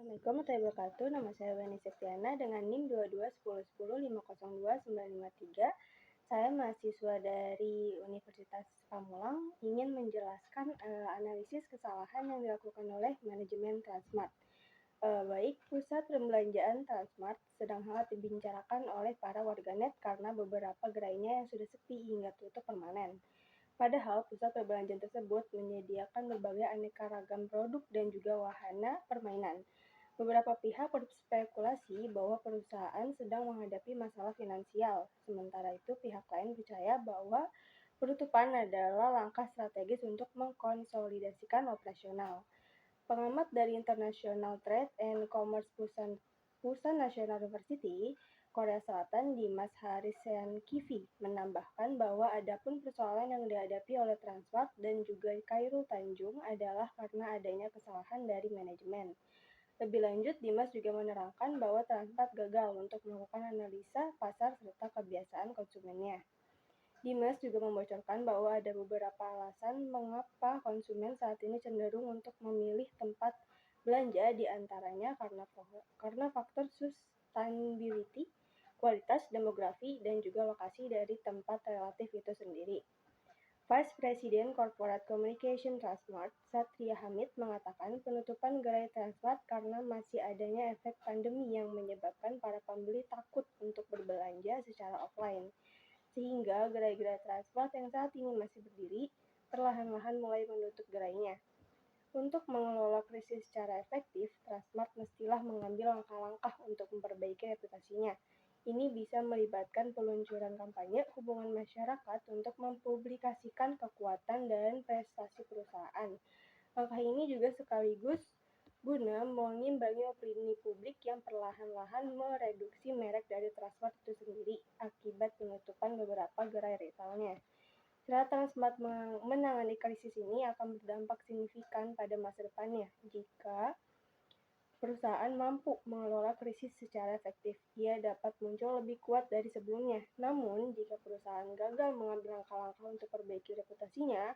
Assalamualaikum warahmatullahi wabarakatuh. Nama saya Wani Septiana dengan NIM 2210105023. Saya mahasiswa dari Universitas Pamulang ingin menjelaskan analisis kesalahan yang dilakukan oleh manajemen Transmart. Baik, pusat perbelanjaan Transmart sedang hangat dibicarakan oleh para warganet karena beberapa gerainya yang sudah sepi hingga tutup permanen. Padahal pusat perbelanjaan tersebut menyediakan berbagai aneka ragam produk dan juga wahana permainan. Beberapa pihak berspekulasi bahwa perusahaan sedang menghadapi masalah finansial, sementara itu pihak lain percaya bahwa penutupan adalah langkah strategis untuk mengkonsolidasikan operasional. Pengamat dari International Trade and Commerce Pusan National University Korea Selatan, Dimas Harisyankivi, menambahkan bahwa adapun persoalan yang dihadapi oleh Transmart dan juga Khairul Tanjung adalah karena adanya kesalahan dari manajemen. Lebih lanjut, Dimas juga menerangkan bahwa Transmart gagal untuk melakukan analisa pasar serta kebiasaan konsumennya. Dimas juga membocorkan bahwa ada beberapa alasan mengapa konsumen saat ini cenderung untuk memilih tempat belanja, di antaranya karena faktor sustainability, kualitas, demografi, dan juga lokasi dari tempat relatif itu sendiri. Vice President Corporate Communication Transmart, Satria Hamid, mengatakan penutupan gerai Transmart karena masih adanya efek pandemi yang menyebabkan para pembeli takut untuk berbelanja secara offline, sehingga gerai-gerai Transmart yang saat ini masih berdiri perlahan-lahan mulai menutup gerainya. Untuk mengelola krisis secara efektif, Transmart mestilah mengambil langkah-langkah untuk memperbaiki reputasinya. Ini bisa melibatkan peluncuran kampanye hubungan masyarakat untuk mempublikasikan kekuatan dan prestasi perusahaan. Langkah ini juga sekaligus guna mengimbangi opini publik yang perlahan-lahan mereduksi merek dari Transmart itu sendiri akibat penutupan beberapa gerai retailnya. Cara Transmart menangani krisis ini akan berdampak signifikan pada masa depannya jika perusahaan mampu mengelola krisis secara efektif. Ia dapat muncul lebih kuat dari sebelumnya. Namun, jika perusahaan gagal mengambil langkah-langkah untuk perbaiki reputasinya,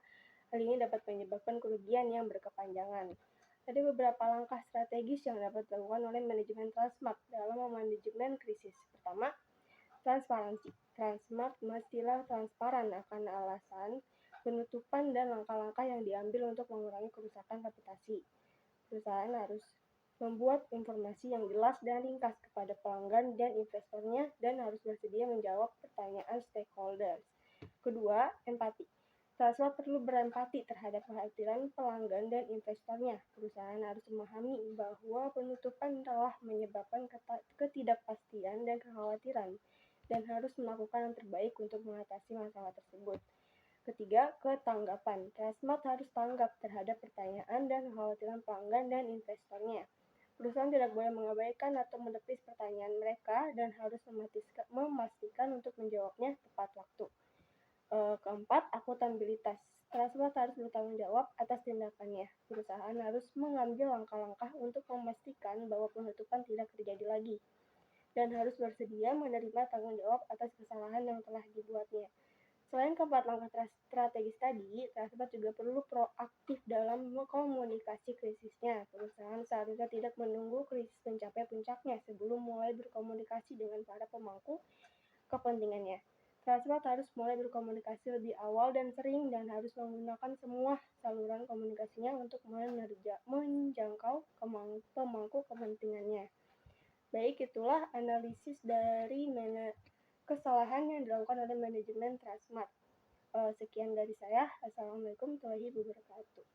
hal ini dapat menyebabkan kerugian yang berkepanjangan. Ada beberapa langkah strategis yang dapat dilakukan oleh manajemen Transmart dalam memanajemen krisis. Pertama, transparansi. Transmart mestilah transparan akan alasan penutupan dan langkah-langkah yang diambil untuk mengurangi kerusakan reputasi. Perusahaan harus membuat informasi yang jelas dan ringkas kepada pelanggan dan investornya dan harus bersedia menjawab pertanyaan stakeholders. Kedua, empati. Transmart perlu berempati terhadap kekhawatiran pelanggan dan investornya. Perusahaan harus memahami bahwa penutupan telah menyebabkan ketidakpastian dan kekhawatiran dan harus melakukan yang terbaik untuk mengatasi masalah tersebut. Ketiga, ketanggapan. Transmart harus tanggap terhadap pertanyaan dan kekhawatiran pelanggan dan investornya. Perusahaan tidak boleh mengabaikan atau menepis pertanyaan mereka dan harus memastikan untuk menjawabnya tepat waktu. Keempat, akuntabilitas. Transmart harus bertanggung jawab atas tindakannya. Perusahaan harus mengambil langkah-langkah untuk memastikan bahwa penutupan tidak terjadi lagi dan harus bersedia menerima tanggung jawab atas kesalahan yang telah dibuatnya. Selain keempat langkah strategis tadi, Transmart juga perlu proaktif dalam komunikasi krisisnya. Perusahaan seharusnya tidak menunggu krisis mencapai puncaknya sebelum mulai berkomunikasi dengan para pemangku kepentingannya. Transmart harus mulai berkomunikasi lebih awal dan sering dan harus menggunakan semua saluran komunikasinya untuk menjangkau pemangku kepentingannya. Baik, itulah analisis dari kesalahan yang dilakukan oleh manajemen Transmart. Sekian dari saya. Assalamualaikum warahmatullahi wabarakatuh.